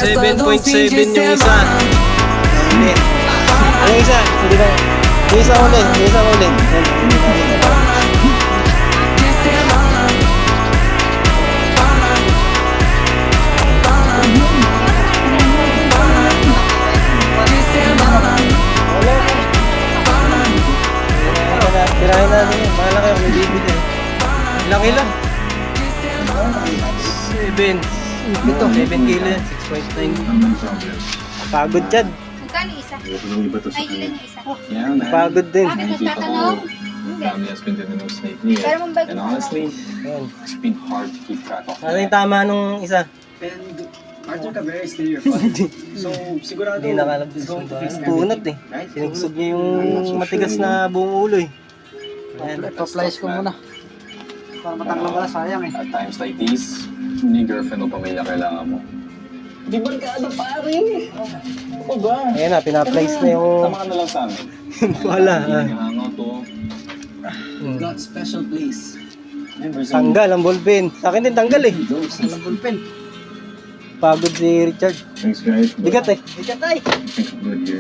7.7 yung isa. Ulit. Yung isa, hindi na. Yung isa ulit, yung isa ulit. Tirahin natin yun. Malaki yung may baby din. Laki lang. 7. Ito, 7 kilo yan. 6.9. Pagod yan. Magkano isa? Ay, ilan yung isa? Pagod din. Bakit nagtatanong? Hindi. Family has been diagnosed with snake near. Pero mong bag And mo. honestly, Ayan. it's been hard to keep track of. Ano yung tama nung isa? And Arthur Cabrera is still your father. So, sigurado Hindi nakalabas he's going to fix punot everything, eh. right? Sinugsog niya yung matigas na buong ulo eh. Ayan. Pa-flies ko muna. Para matanglang wala, sayang eh. At times like these, hindi girlfriend o pamilya kailangan mo. Di barkada pare yun eh. Ano ba? Ayan na, pina-place na yung Tama ka na lang sa amin. wala. Hindi hangout to. Got special place. Tanggal ang ballpen. Sa akin din tanggal eh. Walang bullpen. Pagod si Richard. Thanks guys. Bigat eh. Ika tay! I think I'm good here.